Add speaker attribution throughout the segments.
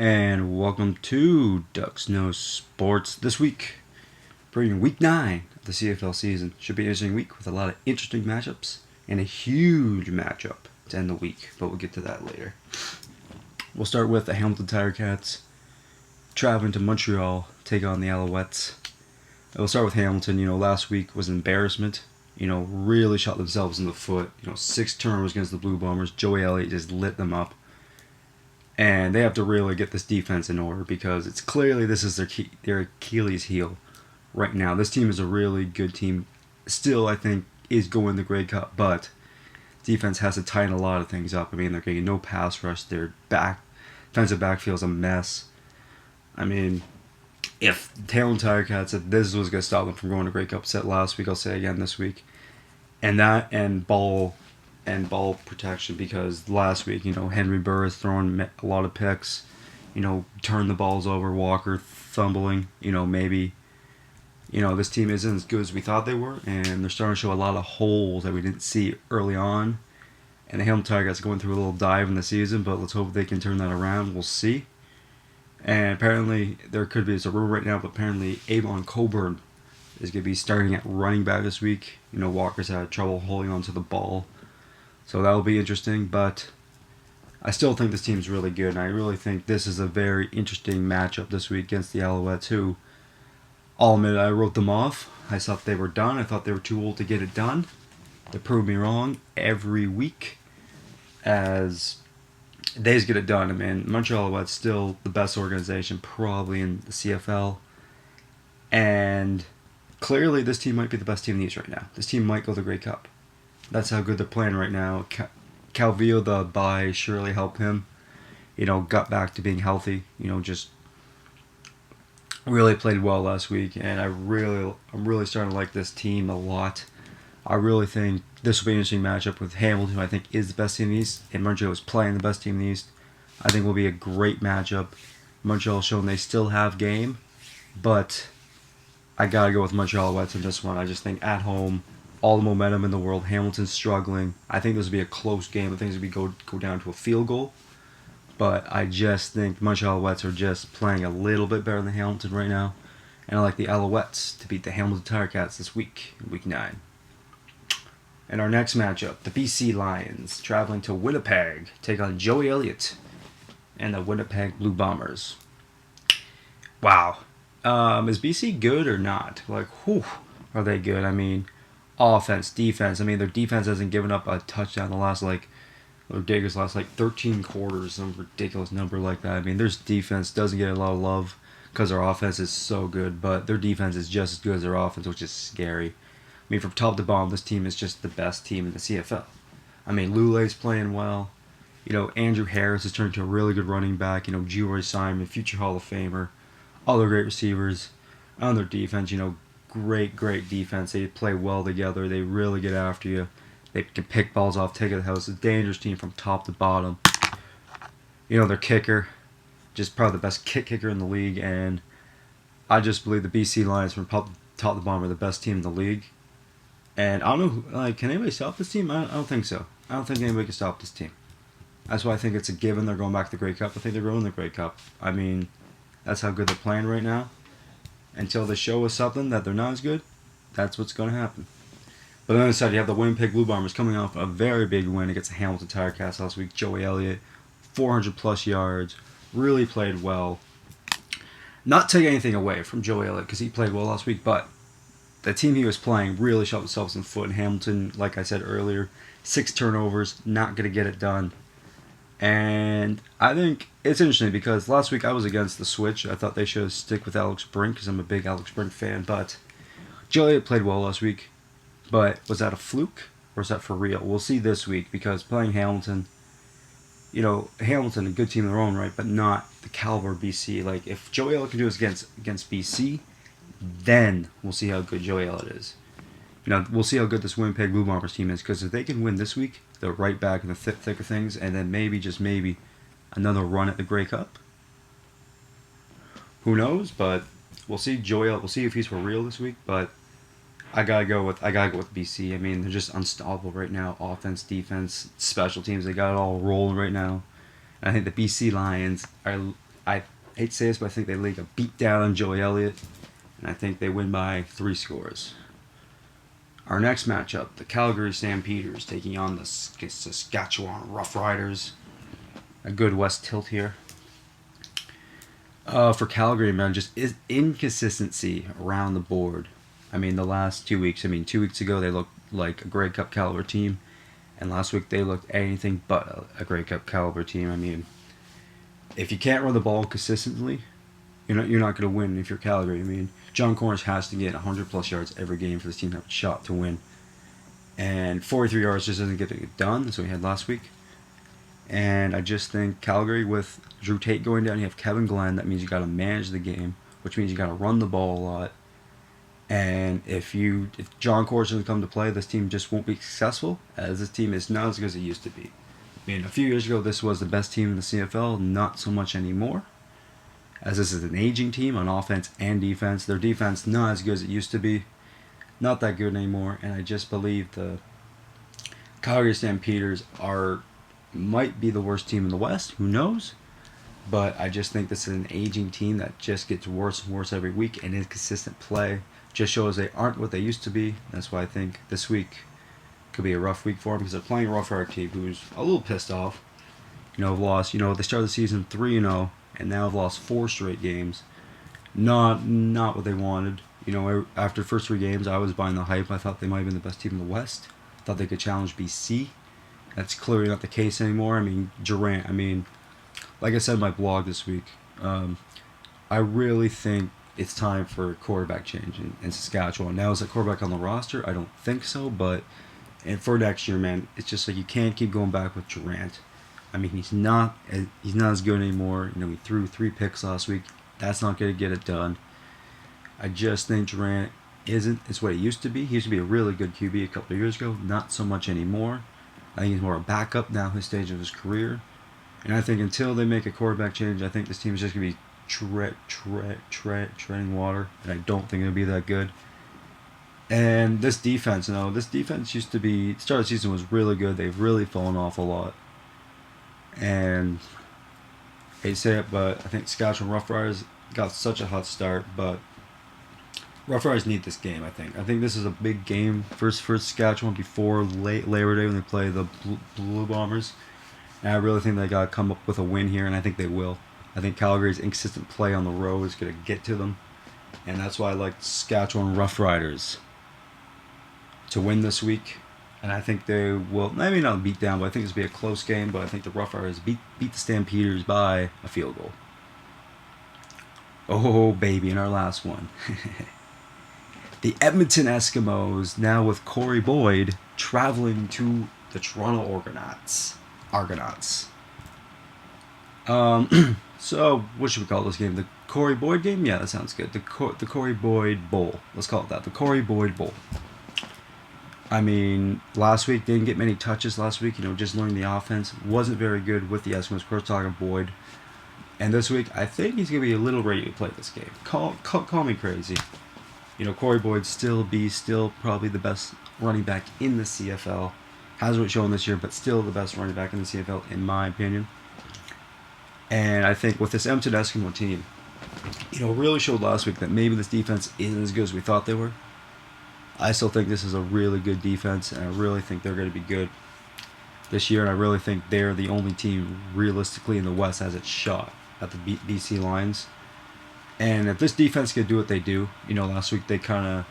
Speaker 1: And welcome to Ducks No Sports. This week, bringing week 9 of the CFL season. Should be an interesting week with a lot of interesting matchups and a huge matchup to end the week, but we'll get to that later. We'll start with the Hamilton Tiger Cats traveling to Montreal, take on the Alouettes. We'll start with Hamilton. Last week was an embarrassment. Really shot themselves in the foot. 6 turnovers against the Blue Bombers. Joey Elliott just lit them up. And they have to really get this defense in order because it's clearly this is their Achilles heel right now. This team is a really good team. Still, I think, is going the Grey Cup, but defense has to tighten a lot of things up. They're getting no pass rush. Their defensive backfield is a mess. If Hamilton Tiger Cats said this was going to stop them from going to Grey Cup, said last week, I'll say again this week. And ball protection, because last week, Henry Burr is throwing a lot of picks, turn the balls over, Walker fumbling, maybe, this team isn't as good as we thought they were, and they're starting to show a lot of holes that we didn't see early on. And the Hamilton Tigers are going through a little dive in the season, but let's hope they can turn that around. We'll see. And apparently, it's a rumor right now, but apparently Avon Coburn is going to be starting at running back this week. Walker's had trouble holding onto the ball. So that'll be interesting, but I still think this team's really good, and I really think this is a very interesting matchup this week against the Alouettes, who, I'll admit, I wrote them off. I thought they were done. I thought they were too old to get it done. They prove me wrong every week as they just get it done. Montreal Alouettes still the best organization probably in the CFL, and clearly this team might be the best team in the East right now. This team might go to the Grey Cup. That's how good they're playing right now. Calvillo, the bye, surely helped him. Got back to being healthy. Just really played well last week, and I'm really starting to like this team a lot. I really think this will be an interesting matchup with Hamilton, who I think is the best team in the East, and Montreal is playing the best team in the East. I think will be a great matchup. Montreal showing they still have game, but I gotta go with Montreal Alouettes in this one. I just think at home, all the momentum in the world. Hamilton's struggling. I think this will be a close game. I think this will go down to a field goal. But I just think Montreal Alouettes are just playing a little bit better than Hamilton right now. And I like the Alouettes to beat the Hamilton Tiger Cats this week, in week 9. And our next matchup, the BC Lions traveling to Winnipeg, take on Joey Elliott and the Winnipeg Blue Bombers. Wow. Is BC good or not? Are they good? Offense, defense. Their defense hasn't given up a touchdown the last 13 quarters, some ridiculous number like that. Their defense doesn't get a lot of love because their offense is so good, but their defense is just as good as their offense, which is scary. From top to bottom, this team is just the best team in the CFL. Lule's playing well. Andrew Harris has turned into a really good running back. G-Roy Simon, future Hall of Famer. Other great receivers. On their defense, great defense. They play well together. They really get after you. They can pick balls off, take it to the house. It's a dangerous team from top to bottom. Their kicker, just probably the best kicker in the league, and I just believe the BC Lions from top to bottom are the best team in the league. And I don't know, can anybody stop this team? I don't think so. I don't think anybody can stop this team. That's why I think it's a given they're going back to the Grey Cup. I think they're going to the Grey Cup. That's how good they're playing right now. Until they show us something that they're not as good, that's what's going to happen. But on the other side, you have the Winnipeg Blue Bombers coming off a very big win against the Hamilton Tiger Cats last week. Joey Elliott, 400-plus yards, really played well. Not take anything away from Joey Elliott because he played well last week, but the team he was playing really shot themselves in the foot. And Hamilton, like I said earlier, 6 turnovers, not going to get it done. And I think it's interesting because last week I was against the switch. I thought they should stick with Alex Brink because I'm a big Alex Brink fan. But Joey played well last week. But was that a fluke or is that for real? We'll see this week because playing Hamilton, Hamilton, a good team in their own right, but not the caliber of BC. If Joey Elliott can do this against BC, then we'll see how good Joey Elliott is. We'll see how good this Winnipeg Blue Bombers team is because if they can win this week, they're right back in the thick of things, and then maybe, just maybe, another run at the Grey Cup. Who knows? But we'll see. We'll see if he's for real this week. But I gotta go with BC. They're just unstoppable right now. Offense, defense, special teams. They got it all rolling right now. And I think the BC Lions are I hate to say this, but I think they lay a beat down on Joey Elliott, and I think they win by 3 scores. Our next matchup, the Calgary Stampeders taking on the Saskatchewan Roughriders. A good West tilt here. For Calgary, man, just is inconsistency around the board. I mean, the last 2 weeks. I mean, 2 weeks ago they looked like a Grey Cup caliber team, and last week they looked anything but a Grey Cup caliber team. I mean, if you can't run the ball consistently, you're not going to win if you're Calgary. I mean, John Cornish has to get 100 plus yards every game for this team to have a shot to win. And 43 yards just doesn't get it done. That's what we had last week. And I just think Calgary, with Drew Tate going down, you have Kevin Glenn. That means you got to manage the game, which means you got to run the ball a lot. And if John Cornish doesn't come to play, this team just won't be successful, as this team is not as good as it used to be. I mean, a few years ago, this was the best team in the CFL. Not so much anymore, as this is an aging team on offense and defense. Their defense not as good as it used to be, not that good anymore. And I just believe the Calgary Stampeders might be the worst team in the West. Who knows? But I just think this is an aging team that just gets worse and worse every week, and inconsistent play just shows they aren't what they used to be. That's why I think this week could be a rough week for them, because they're playing a rough hard team who's a little pissed off. Have lost. They started the season 3-0, and now have lost 4 straight games. Not what they wanted. After the first 3 games, I was buying the hype. I thought they might have been the best team in the West. Thought they could challenge BC. That's clearly not the case anymore. I mean, Durant. I mean, like I said in my blog this week, I really think it's time for a quarterback change in Saskatchewan. Now, is a quarterback on the roster? I don't think so, but for next year, man, it's just like you can't keep going back with Durant. I mean, he's not as good anymore. He threw 3 picks last week. That's not going to get it done. I just think Durant it's what he used to be. He used to be a really good QB a couple of years ago. Not so much anymore. I think he's more a backup now, his stage of his career. And I think until they make a quarterback change, I think this team is just going to be treading water. And I don't think it'll be that good. And this defense, used to be, start of the season was really good. They've really fallen off a lot. And I hate to say it, but I think Saskatchewan Roughriders got such a hot start, but Roughriders need this game, I think. I think this is a big game for Saskatchewan before Labor Day when they play the Blue Bombers. And I really think they got to come up with a win here, and I think they will. I think Calgary's inconsistent play on the road is going to get to them, and that's why I like Saskatchewan Roughriders to win this week. And I think they will, maybe not beat down, but I think this will be a close game. But I think the Roughriders beat the Stampeders by a field goal. Oh, baby, in our last one. The Edmonton Eskimos, now with Corey Boyd, traveling to the Toronto Argonauts. So, what should we call this game? The Corey Boyd game? Yeah, that sounds good. The Corey Boyd Bowl. Let's call it that. The Corey Boyd Bowl. I mean, last week, didn't get many touches last week. Just learning the offense. Wasn't very good with the Eskimos. Of course, talking Boyd. And this week, I think he's going to be a little ready to play this game. Call me crazy. Corey Boyd still probably the best running back in the CFL. Hasn't shown this year, but still the best running back in the CFL, in my opinion. And I think with this Edmonton Eskimo team, really showed last week that maybe this defense isn't as good as we thought they were. I still think this is a really good defense, and I really think they're going to be good this year. And I really think they're the only team realistically in the West has its shot at the BC Lions. And if this defense can do what they do, last week they kind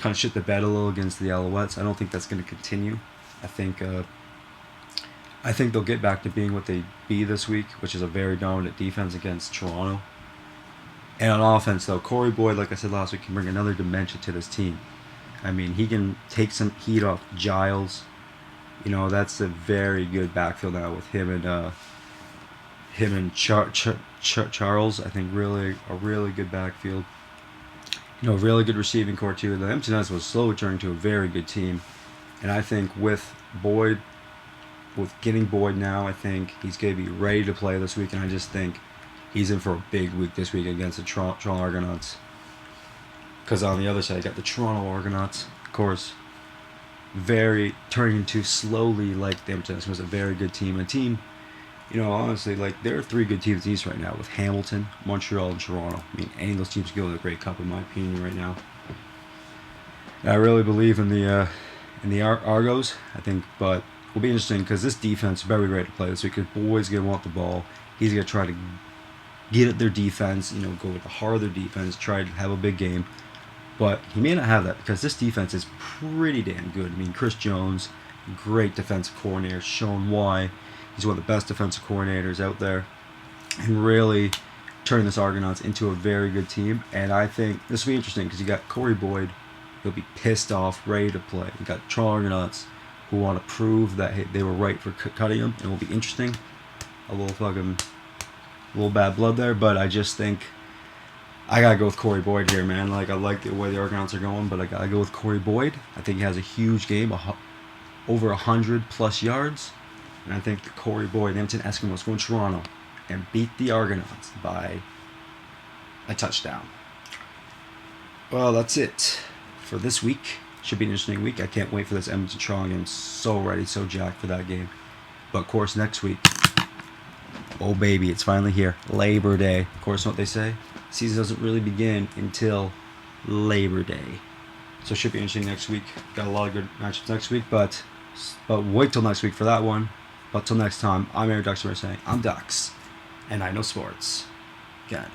Speaker 1: of shit the bed a little against the Alouettes. I don't think that's going to continue. I think they'll get back to being what they be this week, which is a very dominant defense against Toronto. And on offense, though, Corey Boyd, like I said last week, can bring another dimension to this team. I mean, he can take some heat off Giles. That's a very good backfield now with him and Charles. I think really a really good backfield. Really good receiving core too. The Edmonton was slowly turning to a very good team, and I think with getting Boyd now, I think he's going to be ready to play this week, and I just think he's in for a big week this week against the Toronto Argonauts. Because on the other side, you got the Toronto Argonauts, of course, turning into slowly like the Edmonton was a very good team. A team, Honestly, like there are three good teams in the East right now with Hamilton, Montreal, and Toronto. I mean, any of those teams can go to the Grey Cup, in my opinion, right now. And I really believe in the Argos. I think, but will be interesting because this defense is very ready to play this week. Because Boyd's gonna want the ball. He's gonna try to get at their defense. Go with the heart of their defense. Try to have a big game. But he may not have that because this defense is pretty damn good. I mean, Chris Jones, great defensive coordinator, shown why he's one of the best defensive coordinators out there, and really turned this Argonauts into a very good team. And I think this will be interesting because you got Corey Boyd, he'll be pissed off, ready to play. You got Toronto Argonauts who want to prove that hey, they were right for cutting him, and it will be interesting. A little bad blood there, but I just think I gotta go with Corey Boyd here, man. Like I like the way the Argonauts are going, but I gotta go with Corey Boyd. I think he has a huge game, over 100+ yards, and I think the Corey Boyd Edmonton Eskimos go to Toronto and beat the Argonauts by a touchdown. Well, that's it for this week. Should be an interesting week. I can't wait for this Edmonton Toronto game. So ready, so jacked for that game. But of course, next week, oh baby, it's finally here. Labor Day. Of course, what they say. Season doesn't really begin until Labor Day. So it should be interesting next week. Got a lot of good matchups next week, but wait till next week for that one. But till next time, I'm Eric Duxbury saying I'm Dux, and I know sports. God.